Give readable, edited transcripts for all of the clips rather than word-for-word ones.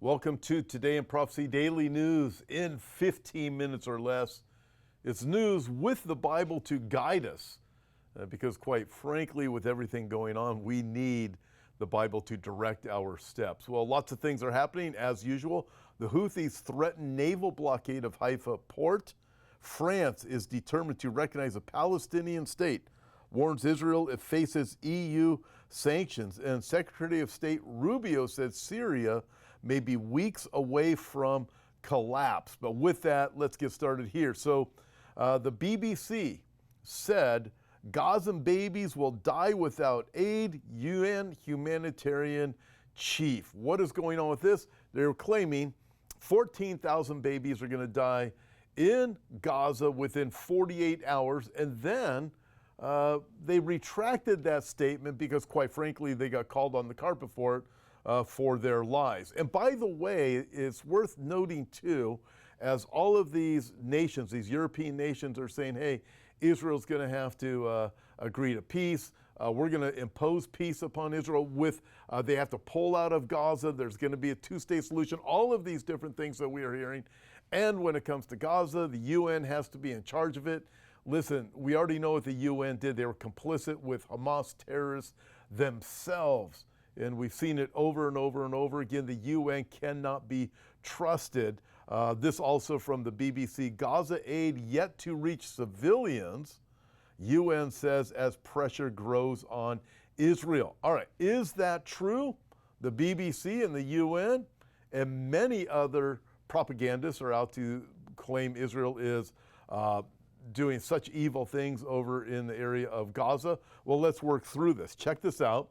Welcome to Today in Prophecy Daily News in 15 minutes or less. It's news with the Bible to guide us because quite frankly, with everything going on, we need the Bible to direct our steps. Well, lots of things are happening as usual. The Houthis threaten naval blockade of Haifa port. France is determined to recognize a Palestinian state, warns Israel it faces EU sanctions. And Secretary of State Rubio said Syria may be weeks away from collapse. But with that, let's get started here. So the BBC said Gazan babies will die without aid, UN humanitarian chief. What is going on with this? They're claiming 14,000 babies are going to die in Gaza within 48 hours, and then they retracted that statement because, quite frankly, they got called on the carpet for it, for their lies. And by the way, it's worth noting too, as all of these nations, these European nations are saying, hey, Israel's going to have to agree to peace. We're going to impose peace upon Israel with, they have to pull out of Gaza. There's going to be a two-state solution. All of these different things that we are hearing. And when it comes to Gaza, the UN has to be in charge of it. Listen, we already know what the UN did. They were complicit with Hamas terrorists themselves. And we've seen it over and over and over again. The UN cannot be trusted. This also from the BBC. Gaza aid yet to reach civilians, UN says, as pressure grows on Israel. All right, is that true? The BBC and the UN and many other propagandists are out to claim Israel is doing such evil things over in the area of Gaza. Well, let's work through this. Check this out.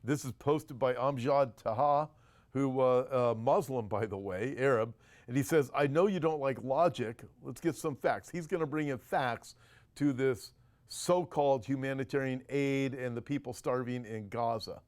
This is posted by Amjad Taha, who Muslim, by the way, Arab. And he says, I know you don't like logic. Let's get some facts. He's going to bring in facts to this so-called humanitarian aid and the people starving in Gaza.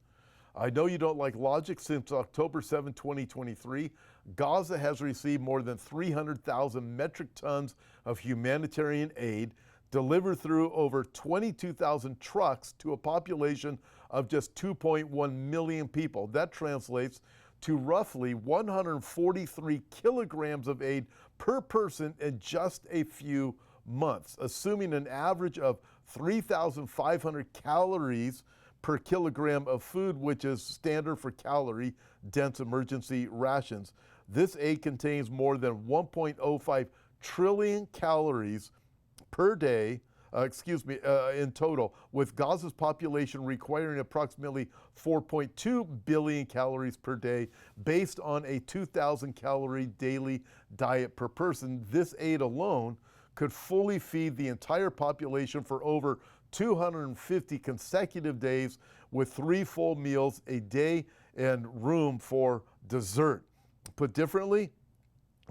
I know you don't like logic. Since October 7, 2023, Gaza has received more than 300,000 metric tons of humanitarian aid delivered through over 22,000 trucks to a population of just 2.1 million people. That translates to roughly 143 kilograms of aid per person in just a few months, assuming an average of 3,500 calories per kilogram of food, which is standard for calorie-dense emergency rations. This aid contains more than 1.05 trillion calories per day, in total, with Gaza's population requiring approximately 4.2 billion calories per day based on a 2,000 calorie daily diet per person. This aid alone could fully feed the entire population for over 250 consecutive days with 3 full meals a day and room for dessert. Put differently,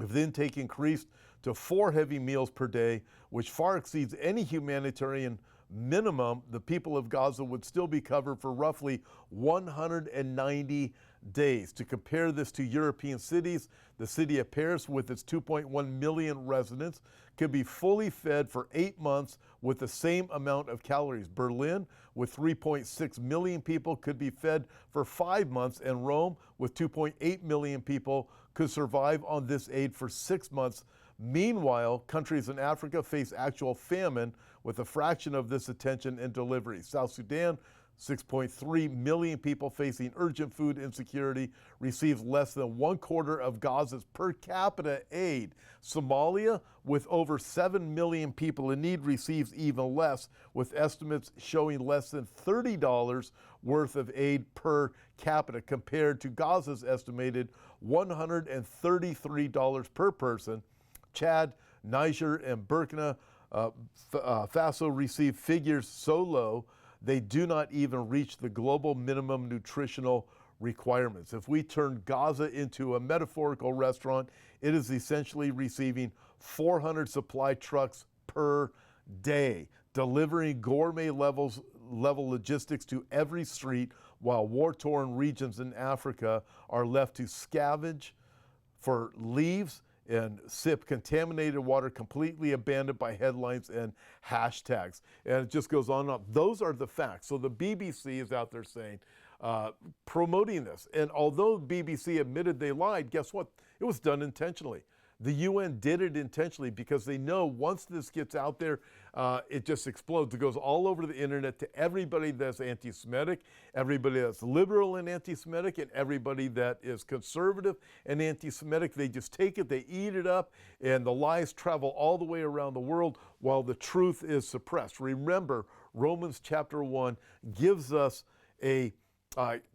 if the intake increased to 4 heavy meals per day, which far exceeds any humanitarian minimum, the people of Gaza would still be covered for roughly 190 days. To compare this to European cities, the city of Paris, with its 2.1 million residents, could be fully fed for 8 months with the same amount of calories. Berlin, with 3.6 million people, could be fed for 5 months, and Rome, with 2.8 million people, could survive on this aid for 6 months. Meanwhile, countries in Africa face actual famine with a fraction of this attention and delivery. South Sudan, 6.3 million people facing urgent food insecurity, receives less than 1/4 of Gaza's per capita aid. Somalia, with over 7 million people in need, receives even less, with estimates showing less than $30 worth of aid per capita compared to Gaza's estimated $133 per person. Chad, Niger, and Burkina Faso receive figures so low they do not even reach the global minimum nutritional requirements. If we turn Gaza into a metaphorical restaurant, it is essentially receiving 400 supply trucks per day, delivering gourmet level logistics to every street, while war-torn regions in Africa are left to scavenge for leaves and sip contaminated water, completely abandoned by headlines and hashtags. And it just goes on and on. Those are the facts. So the BBC is out there saying promoting this. And although BBC admitted they lied, guess what? It was done intentionally. The UN did it intentionally because they know once this gets out there, it just explodes. It goes all over the internet to everybody that's anti-Semitic, everybody that's liberal and anti-Semitic, and everybody that is conservative and anti-Semitic. They just take it, they eat it up, and the lies travel all the way around the world while the truth is suppressed. Remember, Romans chapter 1 gives us a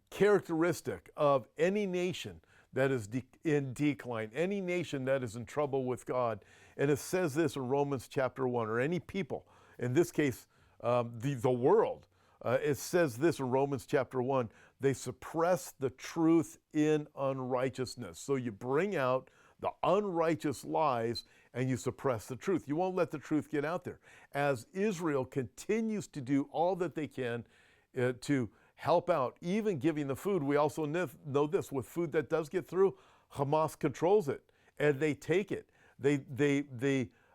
characteristic of any nation that is in decline, any nation that is in trouble with God. And it says this in Romans chapter 1, or any people, in this case, the world. It says this in Romans chapter 1, they suppress the truth in unrighteousness. So you bring out the unrighteous lies and you suppress the truth. You won't let the truth get out there. As Israel continues to do all that they can to help out, even giving the food. We also know this, with food that does get through, Hamas controls it, and they take it. They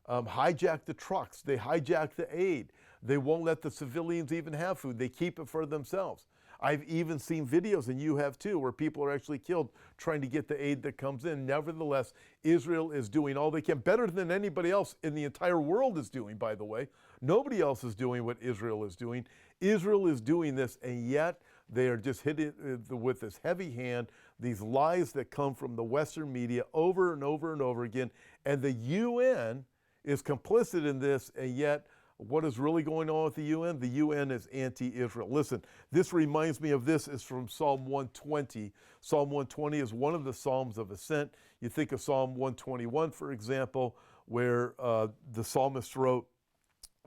hijack the trucks. They hijack the aid. They won't let the civilians even have food. They keep it for themselves. I've even seen videos, and you have too, where people are actually killed trying to get the aid that comes in. Nevertheless, Israel is doing all they can, better than anybody else in the entire world is doing, by the way. Nobody else is doing what Israel is doing. Israel is doing this, and yet they are just hitting with this heavy hand, these lies that come from the Western media over and over and over again. And the UN is complicit in this, and yet what is really going on with the UN? The UN is anti-Israel. Listen, this reminds me of this. It's from Psalm 120. Psalm 120 is one of the Psalms of Ascent. You think of Psalm 121, for example, where the psalmist wrote,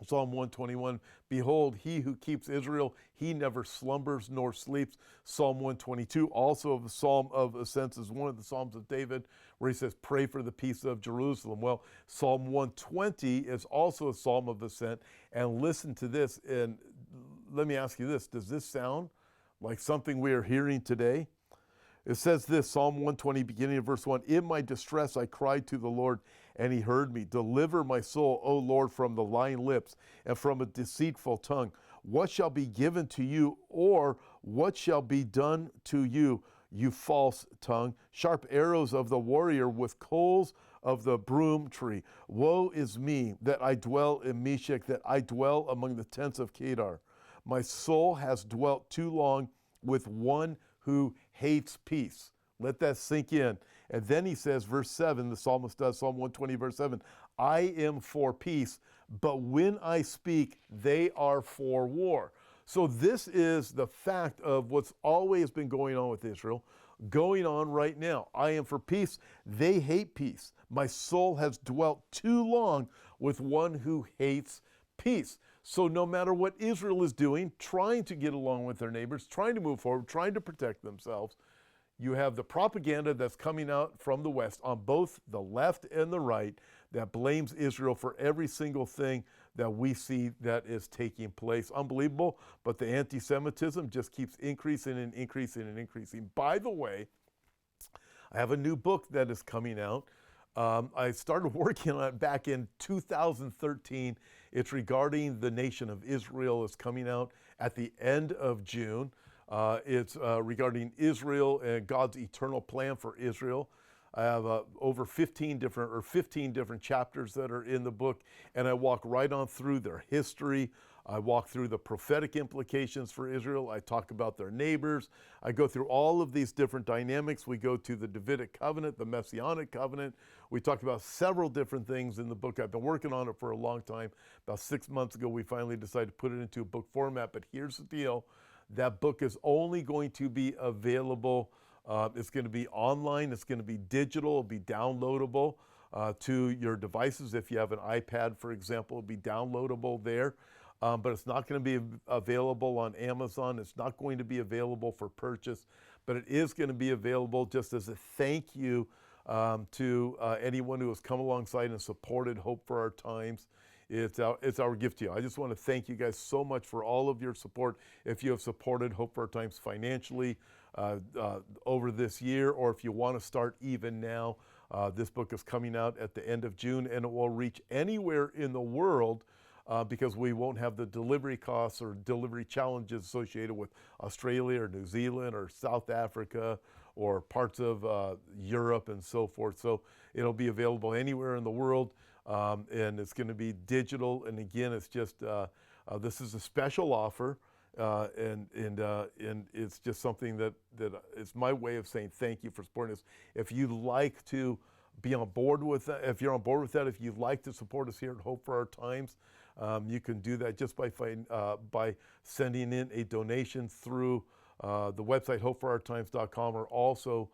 Psalm 121, behold, he who keeps Israel, he never slumbers nor sleeps. Psalm 122, also of the Psalm of Ascents, is one of the Psalms of David, where he says, pray for the peace of Jerusalem. Well, Psalm 120 is also a Psalm of Ascent. And listen to this, and let me ask you this. Does this sound like something we are hearing today? It says this, Psalm 120, beginning of verse 1, in my distress I cried to the Lord, and he heard me. Deliver my soul, O Lord, from the lying lips and from a deceitful tongue. What shall be given to you, or what shall be done to you, you false tongue? Sharp arrows of the warrior with coals of the broom tree. Woe is me that I dwell in Meshech, that I dwell among the tents of Kedar. My soul has dwelt too long with one who hates peace. Let that sink in. And then he says, verse 7, the psalmist does, Psalm 120, verse 7, I am for peace, but when I speak, they are for war. So this is the fact of what's always been going on with Israel, going on right now. I am for peace. They hate peace. My soul has dwelt too long with one who hates peace. So no matter what Israel is doing, trying to get along with their neighbors, trying to move forward, trying to protect themselves, you have the propaganda that's coming out from the West on both the left and the right that blames Israel for every single thing that we see that is taking place. Unbelievable, but the anti-Semitism just keeps increasing and increasing and increasing. By the way, I have a new book that is coming out. I started working on it back in 2013. It's regarding the nation of Israel. It's coming out at the end of June. It's regarding Israel and God's eternal plan for Israel. I have over 15 different chapters that are in the book, and I walk right on through their history. I walk through the prophetic implications for Israel. I talk about their neighbors. I go through all of these different dynamics. We go to the Davidic covenant, the Messianic covenant. We talk about several different things in the book. I've been working on it for a long time. About 6 months ago, we finally decided to put it into a book format, but here's the deal. That book is only going to be available. It's going to be online. It's going to be digital. It'll be downloadable to your devices. If you have an iPad, for example, it'll be downloadable there. But it's not going to be available on Amazon. It's not going to be available for purchase, but it is going to be available just as a thank you to anyone who has come alongside and supported Hope for Our Times. It's our gift to you. I just want to thank you guys so much for all of your support. If you have supported Hope for Our Times financially over this year, or if you want to start even now, this book is coming out at the end of June, and it will reach anywhere in the world because we won't have the delivery costs or delivery challenges associated with Australia or New Zealand or South Africa or parts of Europe and so forth. So it'll be available anywhere in the world, and it's going to be digital. And again, it's just this is a special offer, and it's just something that it's my way of saying thank you for supporting us. If you'd like to be on board with that, if you're on board with that, if you'd like to support us here at Hope for Our Times, you can do that just by sending in a donation through the website hopeforourtimes.com, or also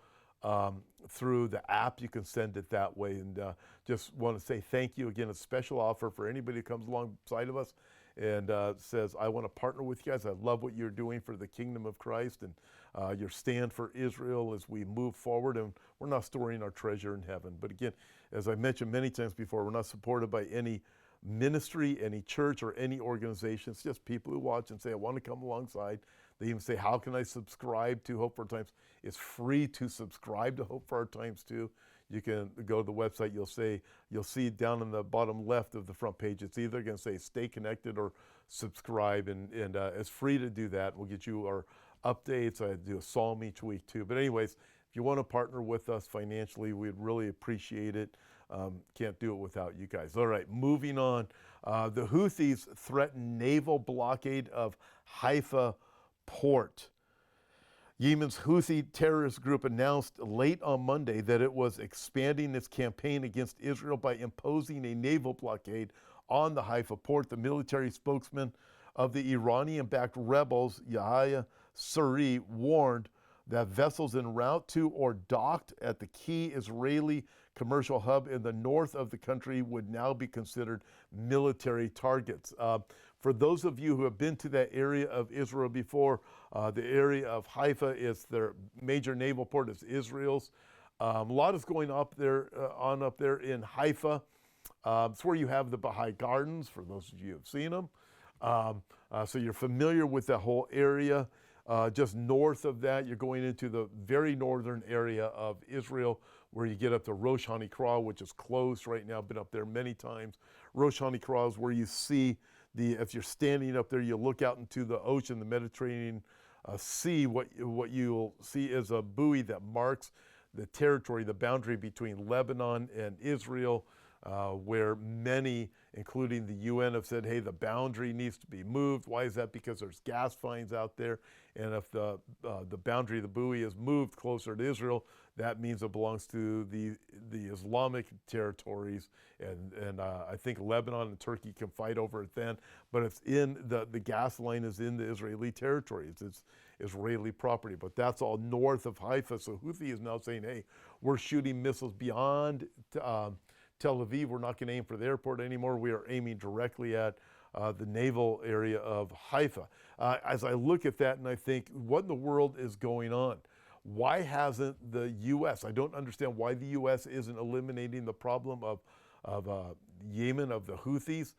through the app. You can send it that way. And just want to say thank you again. A special offer for anybody who comes alongside of us and says, I want to partner with you guys. I love what you're doing for the kingdom of Christ and your stand for Israel as we move forward. And we're not storing our treasure in heaven. But again, as I mentioned many times before, we're not supported by any ministry, any church, or any organization. It's just people who watch and say, I want to come alongside. They even say, how can I subscribe to Hope for Our Times? It's free to subscribe to Hope for Our Times too. You can go to the website. You'll see down in the bottom left of the front page, it's either going to say stay connected or subscribe, and it's free to do that. We'll get you our updates. I do a psalm each week too. But anyways, if you want to partner with us financially, we'd really appreciate it. Can't do it without you guys. All right, moving on. The Houthis threaten naval blockade of Haifa port. Yemen's Houthi terrorist group announced late on Monday that it was expanding its campaign against Israel by imposing a naval blockade on the Haifa port. The military spokesman of the Iranian-backed rebels, Yahya Sari, warned that vessels en route to or docked at the key Israeli commercial hub in the north of the country would now be considered military targets. For those of you who have been to that area of Israel before, the area of Haifa is their major naval port. It's Israel's. A lot is going up there in Haifa. It's where you have the Baha'i Gardens, for those of you who have seen them. So you're familiar with that whole area. Just north of that, you're going into the very northern area of Israel, where you get up to Rosh HaNikra, which is closed right now. Been up there many times. Rosh HaNikra is where you see if you're standing up there, you look out into the ocean, the Mediterranean Sea. What you'll see is a buoy that marks the territory, the boundary between Lebanon and Israel, where many, including the UN, have said, hey, the boundary needs to be moved. Why is that? Because there's gas finds out there, and if the boundary of the buoy is moved closer to Israel, that means it belongs to the Islamic territories, and I think Lebanon and Turkey can fight over it then, but it's in the gas line is in the Israeli territory. It's Israeli property, but that's all north of Haifa. So Houthi is now saying, hey, we're shooting missiles beyond Tel Aviv. We're not going to aim for the airport anymore. We are aiming directly at the naval area of Haifa. As I look at that and I think, what in the world is going on? Why hasn't the U.S., I don't understand why the U.S. isn't eliminating the problem of Yemen, of the Houthis.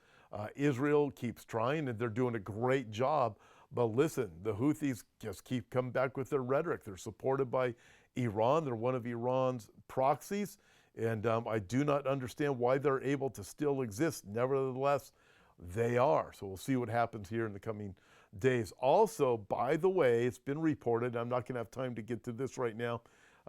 Israel keeps trying, and they're doing a great job. But listen, the Houthis just keep coming back with their rhetoric. They're supported by Iran. They're one of Iran's proxies. And I do not understand why they're able to still exist. Nevertheless, they are. So we'll see what happens here in the coming days. Also, by the way, it's been reported, I'm not going to have time to get to this right now,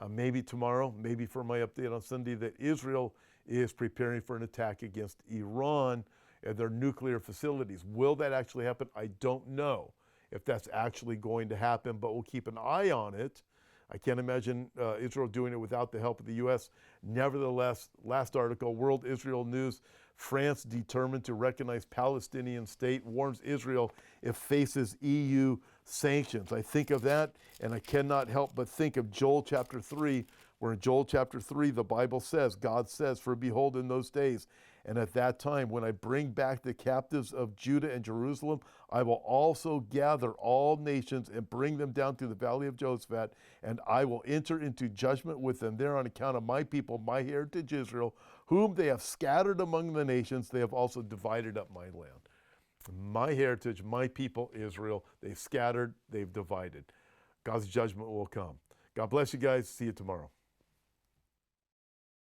maybe tomorrow, maybe for my update on Sunday, that Israel is preparing for an attack against Iran and their nuclear facilities. Will that actually happen? I don't know if that's actually going to happen, but we'll keep an eye on it. I can't imagine Israel doing it without the help of the U.S. Nevertheless, last article, World Israel News, France determined to recognize Palestinian state, warns Israel if faces EU sanctions. I think of that, and I cannot help but think of Joel chapter 3, where in Joel chapter 3, the Bible says, God says, for behold, in those days, and at that time, when I bring back the captives of Judah and Jerusalem, I will also gather all nations and bring them down to the valley of Josaphat, and I will enter into judgment with them there on account of my people, my heritage Israel, whom they have scattered among the nations. They have also divided up my land. My heritage, my people Israel, they've scattered, they've divided. God's judgment will come. God bless you guys. See you tomorrow.